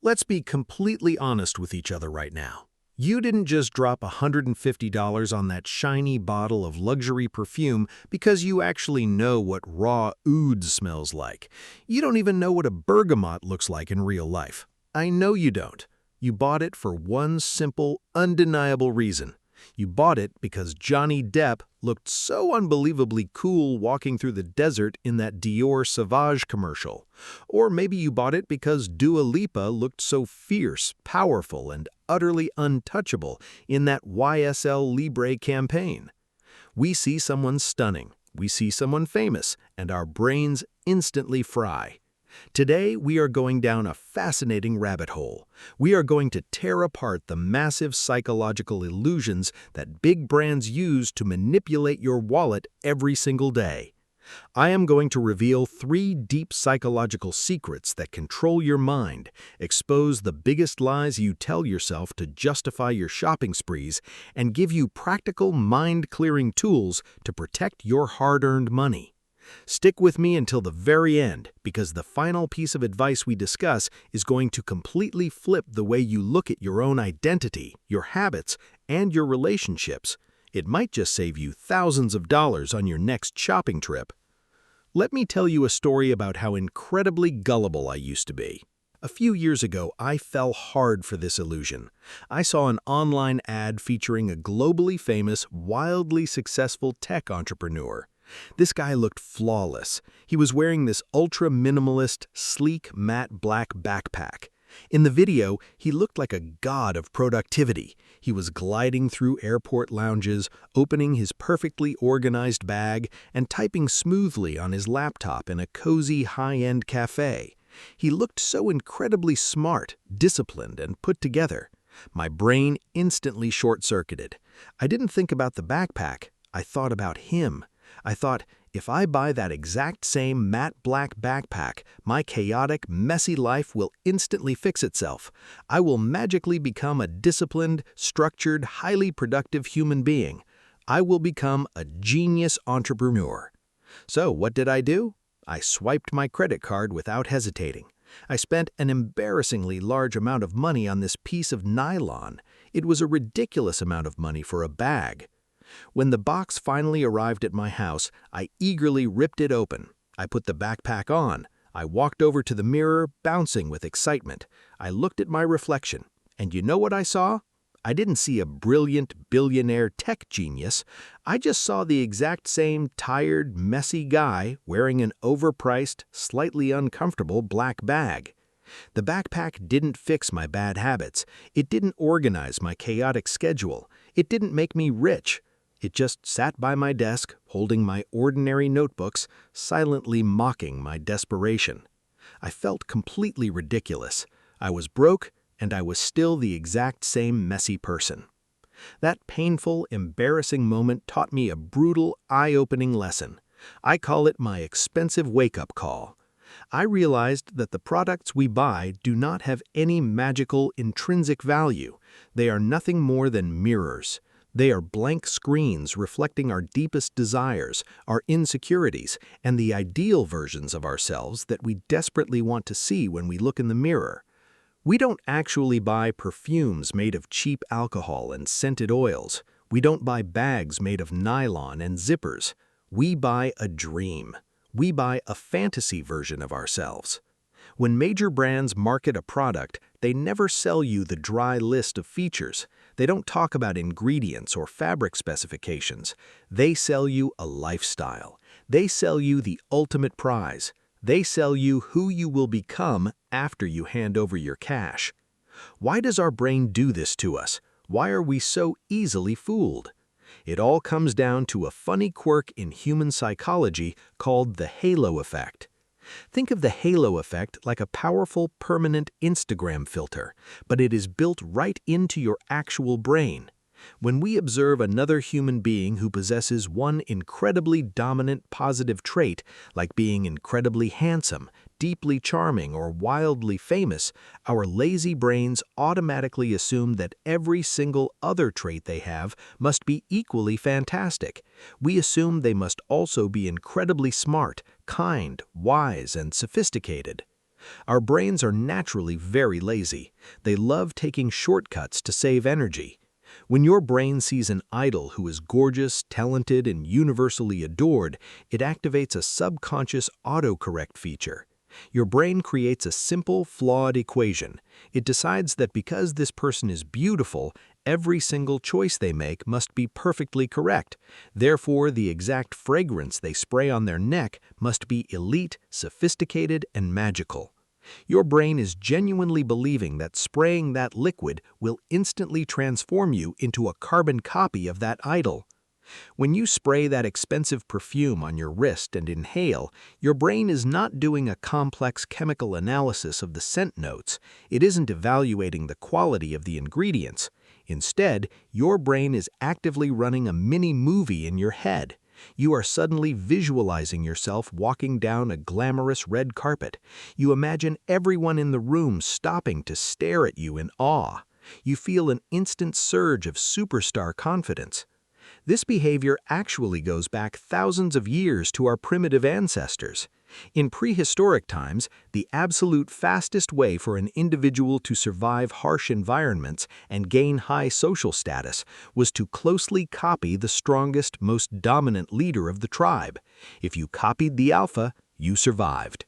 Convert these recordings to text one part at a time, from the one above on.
Let's be completely honest with each other right now. You didn't just drop $150 on that shiny bottle of luxury perfume because you actually know what raw oud smells like. You don't even know what a bergamot looks like in real life. I know you don't. You bought it for one simple, undeniable reason. You bought it because Johnny Depp looked so unbelievably cool walking through the desert in that Dior Sauvage commercial. Or maybe you bought it because Dua Lipa looked so fierce, powerful, and utterly untouchable in that YSL Libre campaign. We see someone stunning, we see someone famous, and our brains instantly fry. Today, we are going down a fascinating rabbit hole. We are going to tear apart the massive psychological illusions that big brands use to manipulate your wallet every single day. I am going to reveal 3 deep psychological secrets that control your mind, expose the biggest lies you tell yourself to justify your shopping sprees, and give you practical mind-clearing tools to protect your hard-earned money. Stick with me until the very end, because the final piece of advice we discuss is going to completely flip the way you look at your own identity, your habits, and your relationships. It might just save you thousands of dollars on your next shopping trip. Let me tell you a story about how incredibly gullible I used to be. A few years ago, I fell hard for this illusion. I saw an online ad featuring a globally famous, wildly successful tech entrepreneur. This guy looked flawless. He was wearing this ultra-minimalist, sleek, matte black backpack. In the video, he looked like a god of productivity. He was gliding through airport lounges, opening his perfectly organized bag, and typing smoothly on his laptop in a cozy, high-end cafe. He looked so incredibly smart, disciplined, and put together. My brain instantly short-circuited. I didn't think about the backpack. I thought about him. I thought, if I buy that exact same matte black backpack, my chaotic, messy life will instantly fix itself. I will magically become a disciplined, structured, highly productive human being. I will become a genius entrepreneur. So what did I do? I swiped my credit card without hesitating. I spent an embarrassingly large amount of money on this piece of nylon. It was a ridiculous amount of money for a bag. When the box finally arrived at my house, I eagerly ripped it open. I put the backpack on. I walked over to the mirror, bouncing with excitement. I looked at my reflection, and you know what I saw? I didn't see a brilliant, billionaire tech genius. I just saw the exact same tired, messy guy wearing an overpriced, slightly uncomfortable black bag. The backpack didn't fix my bad habits. It didn't organize my chaotic schedule. It didn't make me rich. It just sat by my desk, holding my ordinary notebooks, silently mocking my desperation. I felt completely ridiculous. I was broke, and I was still the exact same messy person. That painful, embarrassing moment taught me a brutal, eye-opening lesson. I call it my expensive wake-up call. I realized that the products we buy do not have any magical, intrinsic value. They are nothing more than mirrors. They are blank screens reflecting our deepest desires, our insecurities, and the ideal versions of ourselves that we desperately want to see when we look in the mirror. We don't actually buy perfumes made of cheap alcohol and scented oils. We don't buy bags made of nylon and zippers. We buy a dream. We buy a fantasy version of ourselves. When major brands market a product, they never sell you the dry list of features. They don't talk about ingredients or fabric specifications. They sell you a lifestyle. They sell you the ultimate prize. They sell you who you will become after you hand over your cash. Why does our brain do this to us? Why are we so easily fooled? It all comes down to a funny quirk in human psychology called the halo effect. Think of the halo effect like a powerful, permanent Instagram filter, but it is built right into your actual brain. When we observe another human being who possesses one incredibly dominant positive trait, like being incredibly handsome, deeply charming, or wildly famous, our lazy brains automatically assume that every single other trait they have must be equally fantastic. We assume they must also be incredibly smart, kind, wise, and sophisticated. Our brains are naturally very lazy. They love taking shortcuts to save energy. When your brain sees an idol who is gorgeous, talented, and universally adored, it activates a subconscious autocorrect feature. Your brain creates a simple, flawed equation. It decides that because this person is beautiful, every single choice they make must be perfectly correct. Therefore, the exact fragrance they spray on their neck must be elite, sophisticated, and magical. Your brain is genuinely believing that spraying that liquid will instantly transform you into a carbon copy of that idol. When you spray that expensive perfume on your wrist and inhale, your brain is not doing a complex chemical analysis of the scent notes. It isn't evaluating the quality of the ingredients. Instead, your brain is actively running a mini movie in your head. You are suddenly visualizing yourself walking down a glamorous red carpet. You imagine everyone in the room stopping to stare at you in awe. You feel an instant surge of superstar confidence. This behavior actually goes back thousands of years to our primitive ancestors. In prehistoric times, the absolute fastest way for an individual to survive harsh environments and gain high social status was to closely copy the strongest, most dominant leader of the tribe. If you copied the alpha, you survived.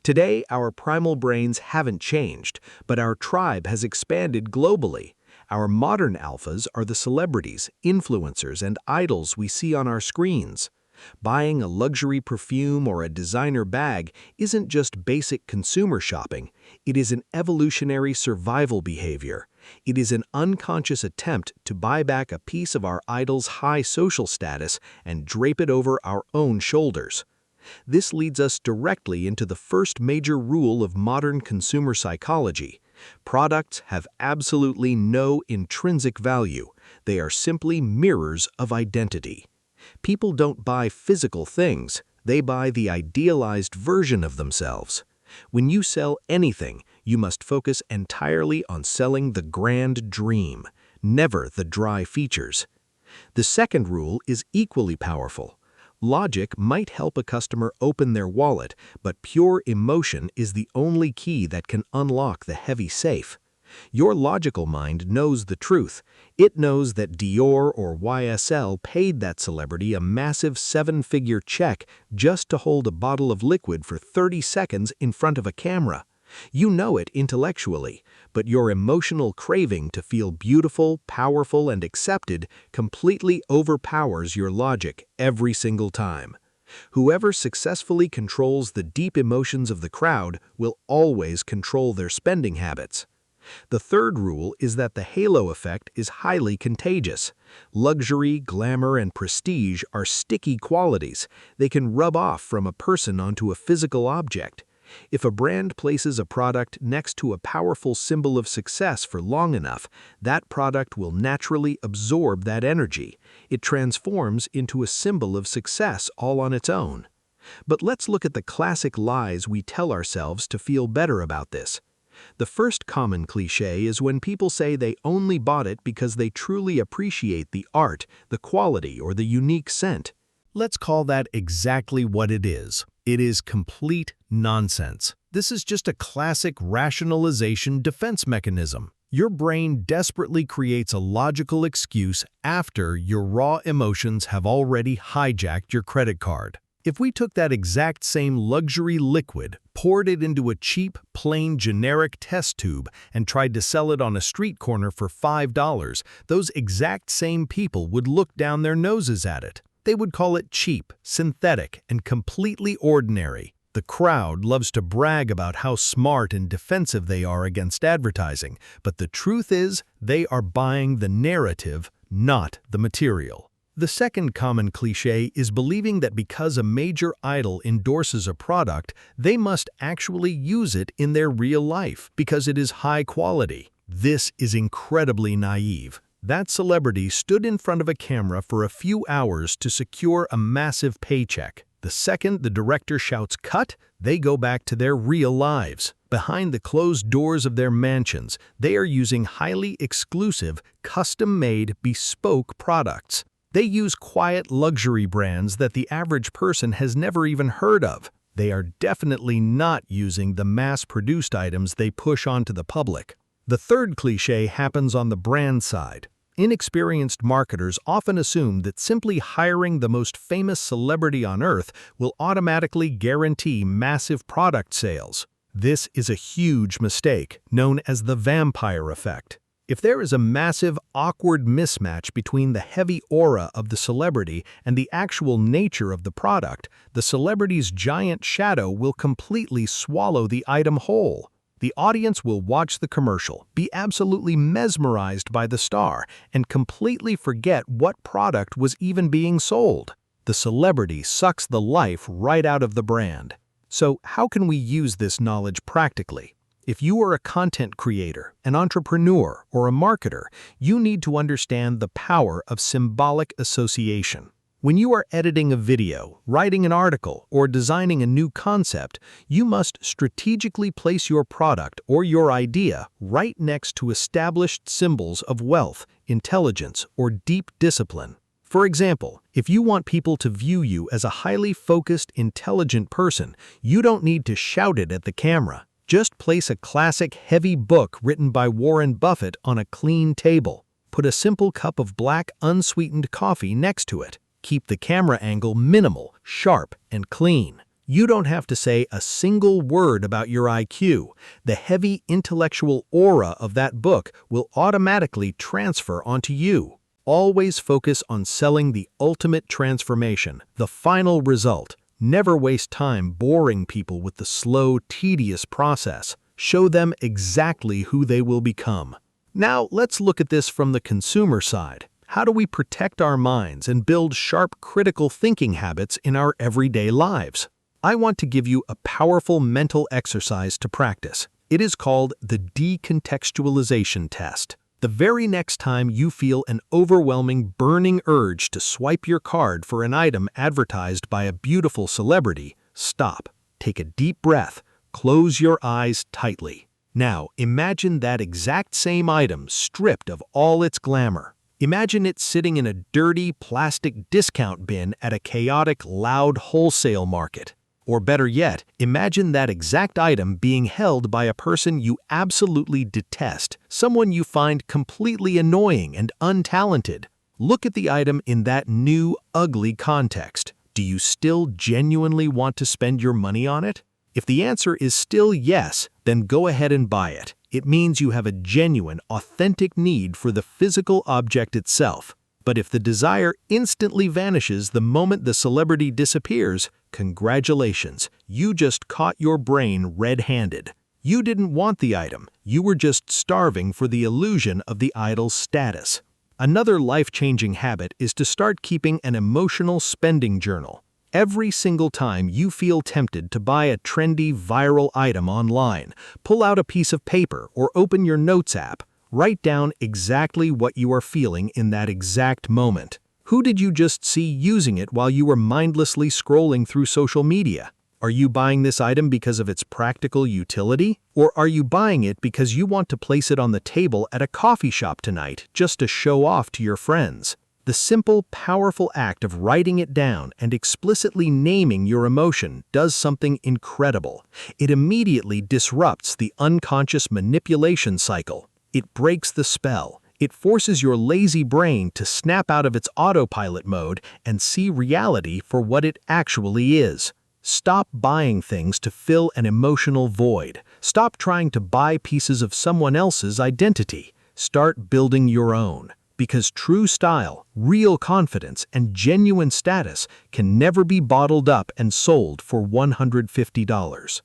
Today, our primal brains haven't changed, but our tribe has expanded globally. Our modern alphas are the celebrities, influencers, and idols we see on our screens. Buying a luxury perfume or a designer bag isn't just basic consumer shopping, it is an evolutionary survival behavior. It is an unconscious attempt to buy back a piece of our idol's high social status and drape it over our own shoulders. This leads us directly into the first major rule of modern consumer psychology. Products have absolutely no intrinsic value. They are simply mirrors of identity. People don't buy physical things, they buy the idealized version of themselves. When you sell anything, you must focus entirely on selling the grand dream, never the dry features. The second rule is equally powerful. Logic might help a customer open their wallet, but pure emotion is the only key that can unlock the heavy safe. Your logical mind knows the truth. It knows that Dior or YSL paid that celebrity a massive 7-figure check just to hold a bottle of liquid for 30 seconds in front of a camera. You know it intellectually, but your emotional craving to feel beautiful, powerful, and accepted completely overpowers your logic every single time. Whoever successfully controls the deep emotions of the crowd will always control their spending habits. The third rule is that the halo effect is highly contagious. Luxury, glamour, and prestige are sticky qualities. They can rub off from a person onto a physical object. If a brand places a product next to a powerful symbol of success for long enough, that product will naturally absorb that energy. It transforms into a symbol of success all on its own. But let's look at the classic lies we tell ourselves to feel better about this. The first common cliché is when people say they only bought it because they truly appreciate the art, the quality, or the unique scent. Let's call that exactly what it is. It is complete nonsense. This is just a classic rationalization defense mechanism. Your brain desperately creates a logical excuse after your raw emotions have already hijacked your credit card. If we took that exact same luxury liquid, poured it into a cheap, plain, generic test tube, and tried to sell it on a street corner for $5, those exact same people would look down their noses at it. They would call it cheap, synthetic, and completely ordinary. The crowd loves to brag about how smart and defensive they are against advertising, but the truth is, they are buying the narrative, not the material. The second common cliché is believing that because a major idol endorses a product, they must actually use it in their real life because it is high quality. This is incredibly naive. That celebrity stood in front of a camera for a few hours to secure a massive paycheck. The second the director shouts cut, they go back to their real lives. Behind the closed doors of their mansions, they are using highly exclusive, custom-made, bespoke products. They use quiet luxury brands that the average person has never even heard of. They are definitely not using the mass-produced items they push onto the public. The third cliché happens on the brand side. Inexperienced marketers often assume that simply hiring the most famous celebrity on earth will automatically guarantee massive product sales. This is a huge mistake, known as the vampire effect. If there is a massive, awkward mismatch between the heavy aura of the celebrity and the actual nature of the product, the celebrity's giant shadow will completely swallow the item whole. The audience will watch the commercial, be absolutely mesmerized by the star, and completely forget what product was even being sold. The celebrity sucks the life right out of the brand. So, how can we use this knowledge practically? If you are a content creator, an entrepreneur, or a marketer, you need to understand the power of symbolic association. When you are editing a video, writing an article, or designing a new concept, you must strategically place your product or your idea right next to established symbols of wealth, intelligence, or deep discipline. For example, if you want people to view you as a highly focused, intelligent person, you don't need to shout it at the camera. Just place a classic heavy book written by Warren Buffett on a clean table. Put a simple cup of black, unsweetened coffee next to it. Keep the camera angle minimal, sharp, and clean. You don't have to say a single word about your IQ. The heavy intellectual aura of that book will automatically transfer onto you. Always focus on selling the ultimate transformation, the final result. Never waste time boring people with the slow, tedious process. Show them exactly who they will become. Now, let's look at this from the consumer side. How do we protect our minds and build sharp, critical thinking habits in our everyday lives? I want to give you a powerful mental exercise to practice. It is called the decontextualization test. The very next time you feel an overwhelming, burning urge to swipe your card for an item advertised by a beautiful celebrity, stop, take a deep breath, close your eyes tightly. Now, imagine that exact same item stripped of all its glamour. Imagine it sitting in a dirty plastic discount bin at a chaotic, loud wholesale market. Or better yet, imagine that exact item being held by a person you absolutely detest, someone you find completely annoying and untalented. Look at the item in that new, ugly context. Do you still genuinely want to spend your money on it? If the answer is still yes, then go ahead and buy it. It means you have a genuine, authentic need for the physical object itself. But if the desire instantly vanishes the moment the celebrity disappears, congratulations, you just caught your brain red-handed. You didn't want the item, you were just starving for the illusion of the idol's status. Another life-changing habit is to start keeping an emotional spending journal. Every single time you feel tempted to buy a trendy, viral item online, pull out a piece of paper or open your notes app. Write down exactly what you are feeling in that exact moment. Who did you just see using it while you were mindlessly scrolling through social media? Are you buying this item because of its practical utility? Or are you buying it because you want to place it on the table at a coffee shop tonight just to show off to your friends? The simple, powerful act of writing it down and explicitly naming your emotion does something incredible. It immediately disrupts the unconscious manipulation cycle. It breaks the spell. It forces your lazy brain to snap out of its autopilot mode and see reality for what it actually is. Stop buying things to fill an emotional void. Stop trying to buy pieces of someone else's identity. Start building your own. Because true style, real confidence, and genuine status can never be bottled up and sold for $150.